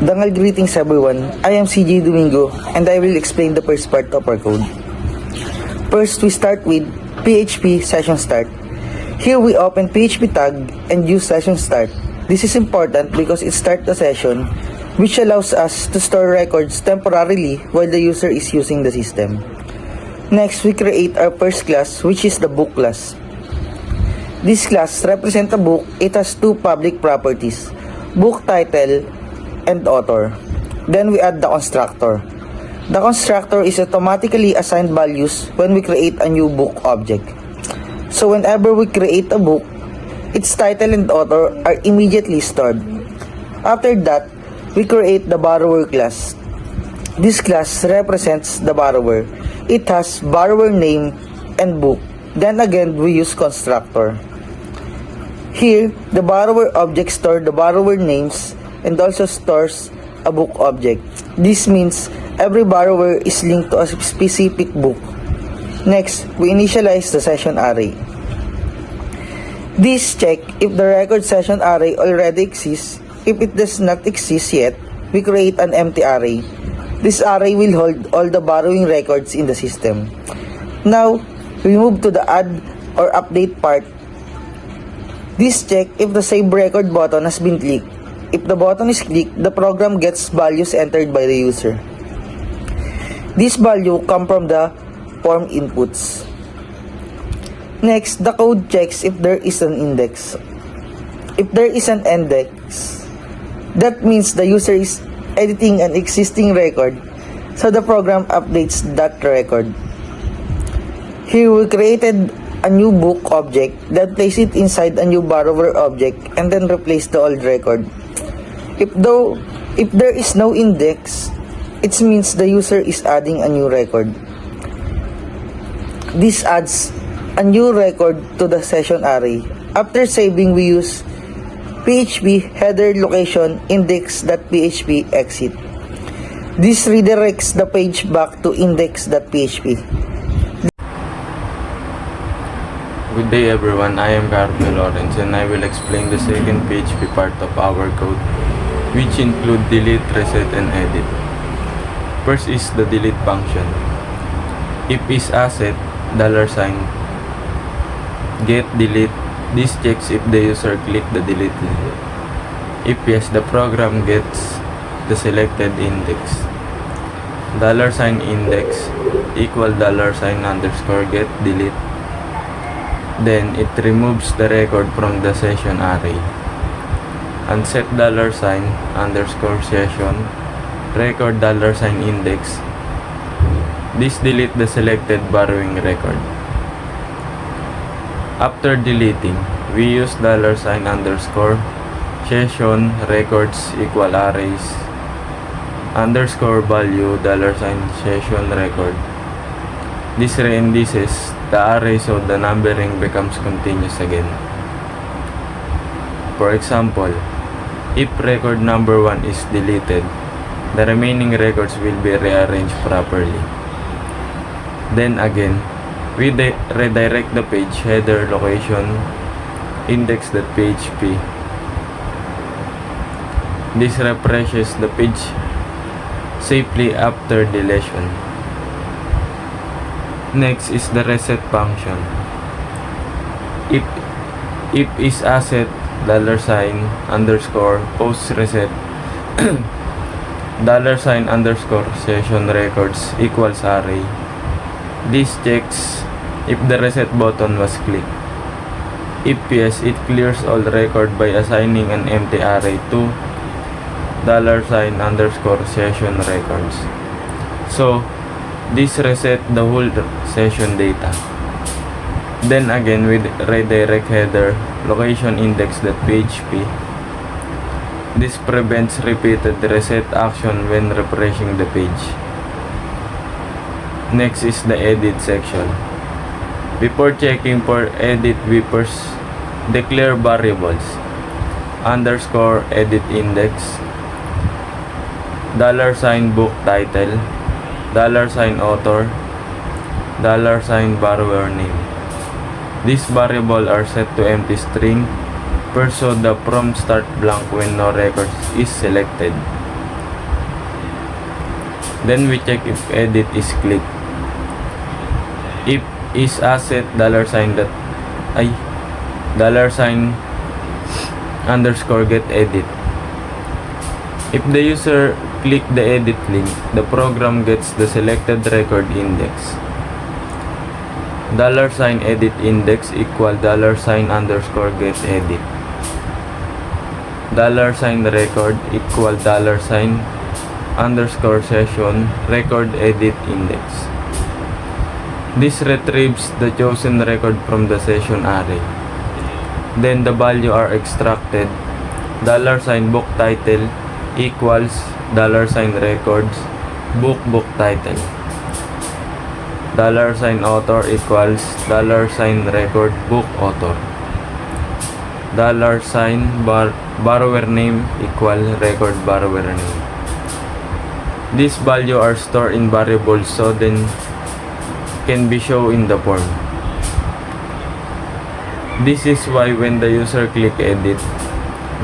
Dangal greetings everyone, I am CJ Domingo and I will explain the first part of our code. First, we start with PHP session start. Here we open PHP tag and use session start. This is important because it starts the session, which allows us to store records temporarily while the user is using the system. Next, we create our first class, which is the book class. This class represents a book. It has two public properties, book title and author. Then we add the constructor. The constructor is automatically assigned values when we create a new book object. So whenever we create a book, its title and author are immediately stored. After that, we create the borrower class. This class represents the borrower. It has borrower name and book. Then again, we use constructor. Here, the borrower object stores the borrower names and also stores a book object. This means every borrower is linked to a specific book. Next, we initialize the session array. This check if the record session array already exists. If it does not exist yet, we create an empty array. This array will hold all the borrowing records in the system. Now, we move to the add or update part. This check if the save record button has been clicked. If the button is clicked, the program gets values entered by the user. This value come from the form inputs. Next, the code checks if there is an index. If there is an index, that means the user is editing an existing record, so the program updates that record. Here we created a new book object, then place it inside a new borrower object and then replace the old record. If there is no index, it means the user is adding a new record. This adds a new record to the session array. After saving, we use PHP header location index.php exit. This redirects the page back to index.php. Good day everyone, I am Carpio Laurence and I will explain the second PHP part of our code, which include delete, reset, and edit. First is the delete function. If is asset, $, get delete. This checks if the user clicked the delete link. If yes, the program gets the selected index. $index equal $_ get delete. Then it removes the record from the session array. And set $_ session record $index. This delete the selected borrowing record. After deleting, we use $_ session records equal arrays _value $_ session record. This reindices the array so the numbering becomes continuous again. For example, if record number 1 is deleted, the remaining records will be rearranged properly. Then again, we redirect the page header location index.php. This refreshes the page safely after deletion. Next is the reset function. If is asset $_ post reset $_ session records equals array. This checks if the reset button was clicked. If yes, it clears all record by assigning an empty array to $_ session records. So this reset the whole session data. Then again, with redirect header location index.php. This prevents repeated reset action when refreshing the page. Next is the edit section. Before checking for edit, we first declare variables _edit index, $ book title, $author, $borrowerName. These variables are set to empty string, first so the prompt start blank when no record is selected. Then we check if edit is clicked. If is asset dollar sign that ay dollar sign underscore get edit. If the user click the edit link, the program gets the selected record index. Dollar sign edit index equal dollar sign underscore get edit. Dollar sign record equal dollar sign underscore session record edit index. This retrieves the chosen record from the session array. Then the value are extracted. Dollar sign book title equals dollar sign records book title. Dollar sign author equals dollar sign record book author. Dollar sign borrower name equal record borrower name. These value are stored in variables so then can be shown in the form. This is why when the user click edit,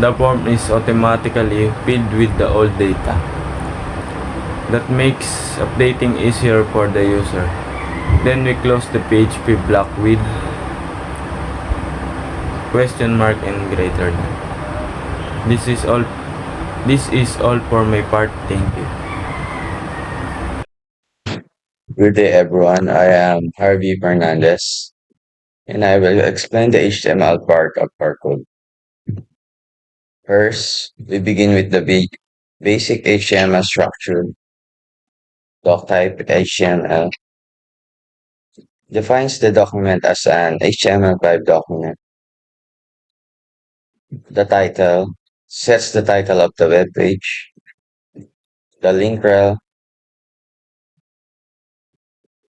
the form is automatically filled with the old data. That makes updating easier for the user. Then we close the PHP block with question mark and greater than. This is all for my part. Thank you. Good day, everyone. I am Harvey Fernandez, and I will explain the HTML part of our code. First, we begin with the basic HTML structure. Doc type HTML defines the document as an HTML5 document. The title sets the title of the web page. The link rel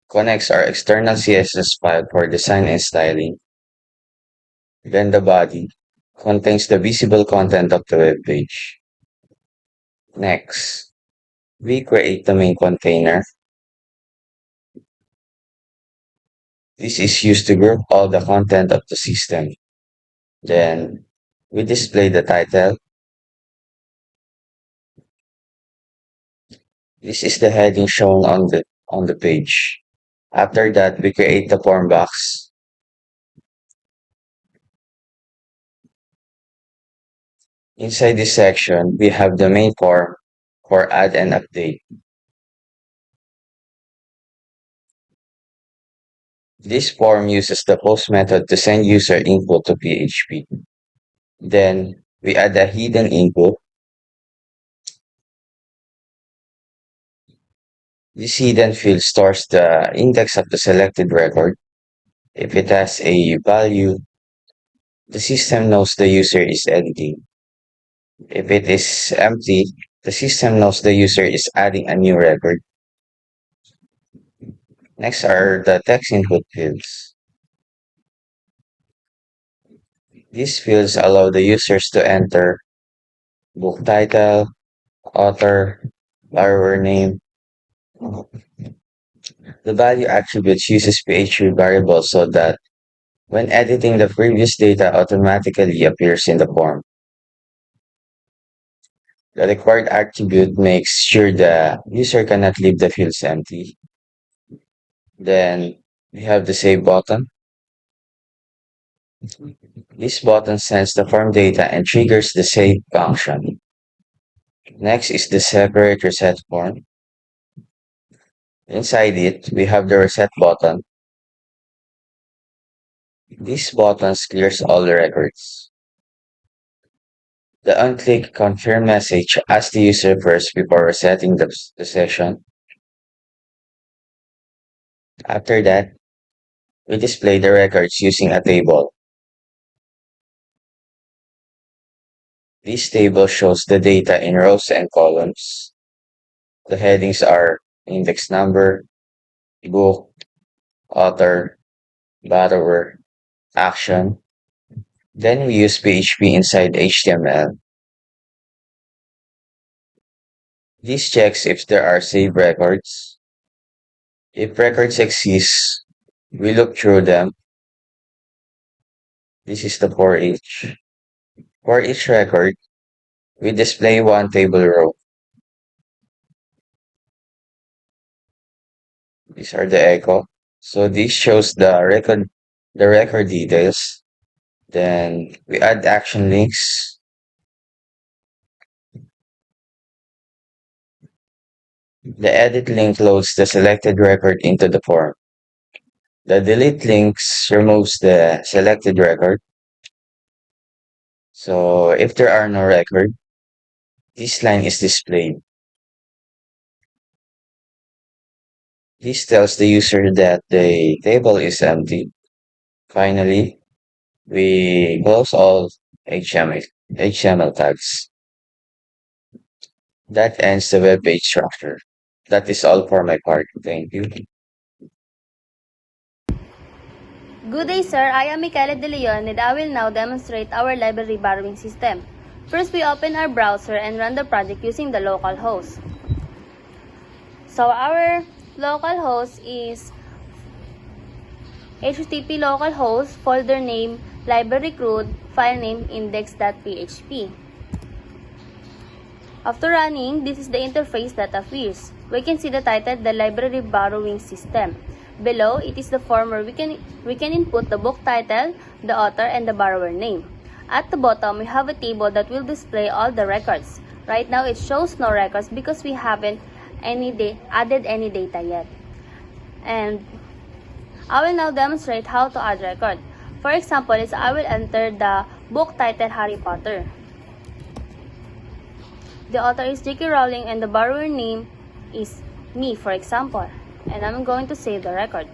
connects our external CSS file for design and styling. Then the body contains the visible content of the web page. Next, we create the main container. This is used to group all the content of the system. Then we display the title. This is the heading shown on the page. After that, we create the form box. Inside this section, we have the main form for add and update. This form uses the post method to send user input to PHP. Then we add a hidden input. This hidden field stores the index of the selected record. If it has a value, the system knows the user is editing. If it is empty, the system knows the user is adding a new record. Next are the text input fields. These fields allow the users to enter book title, author, borrower name. The value attributes uses PHP variables so that when editing, the previous data automatically appears in the form. The required attribute makes sure the user cannot leave the fields empty. Then we have the save button. This button sends the form data and triggers the save function. Next is the separate reset form. Inside it, we have the reset button. This button clears all the records. The unclick confirm message asks the user first before resetting the session. After that, we display the records using a table. This table shows the data in rows and columns. The headings are index number, book, author, borrower, action. Then we use PHP inside HTML. This checks if there are saved records. If records exist, we look through them. This is the for each. For each record, we display one table row. These are the echo. So this shows the record details. Then we add action links. The edit link loads the selected record into the form. The delete links removes the selected record. So if there are no record, this line is displayed. This tells the user that the table is empty. Finally, we close all HTML tags. That ends the web page structure. That is all for my part. Thank you. Good day, sir. I am Mikyll de Leon and I will now demonstrate our library borrowing system. First, we open our browser and run the project using the local host. So, our local host is http localhost, folder name, library root, file name, index.php. After running, this is the interface that appears. We can see the title, the library borrowing system. Below, it is the form where we can input the book title, the author, and the borrower name. At the bottom, we have a table that will display all the records. Right now, it shows no records because we haven't added any data yet. And I will now demonstrate how to add record. For example, I will enter the book title Harry Potter. The author is J.K. Rowling and the borrower name is me, for example. And I'm going to save the record.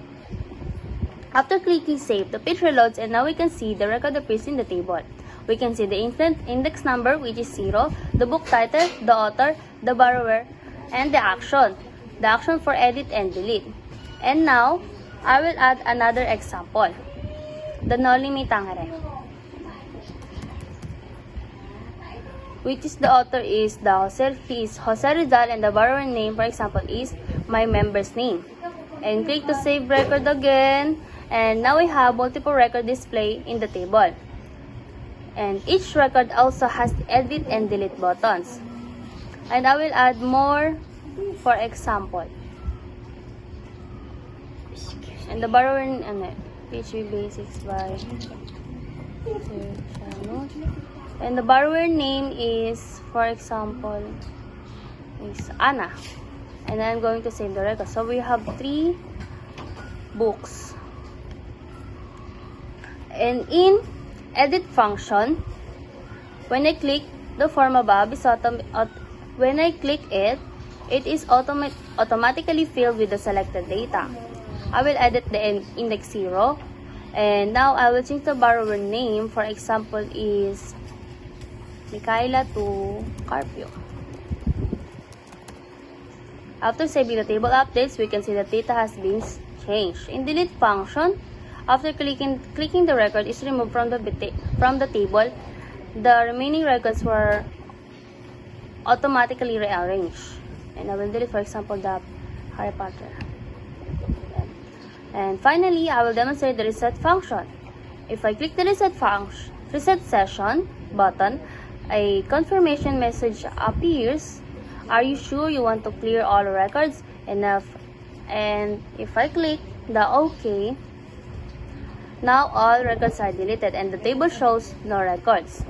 After clicking save, the page reloads and now we can see the record appears in the table. We can see the index number, which is 0, the book title, the author, the borrower, and the action. The action for edit and delete. And now, I will add another example. The Noli Me Tangere, which is the author is he is Jose Rizal and the borrower name, for example, is my member's name. And click to save record again. And now we have multiple record display in the table. And each record also has the edit and delete buttons. And I will add more, for example. And the borrower PHP Basics by and the borrower name is, for example, is Anna. And I'm going to save the record. So we have 3 books. And in edit function, when I click the form above, when I click it, it is automatically filled with the selected data. I will edit the index 0. And now I will change the borrower name, for example, is Mikyll to Carpio. After saving the table updates, we can see that data has been changed. In delete function, after clicking the record is removed from the table, the remaining records were automatically rearranged. And I will delete, for example, the Harry Potter. And finally, I will demonstrate the reset function. If I click the reset session button, a confirmation message appears. Are you sure you want to clear all records? And if I click the OK, now all records are deleted and the table shows no records.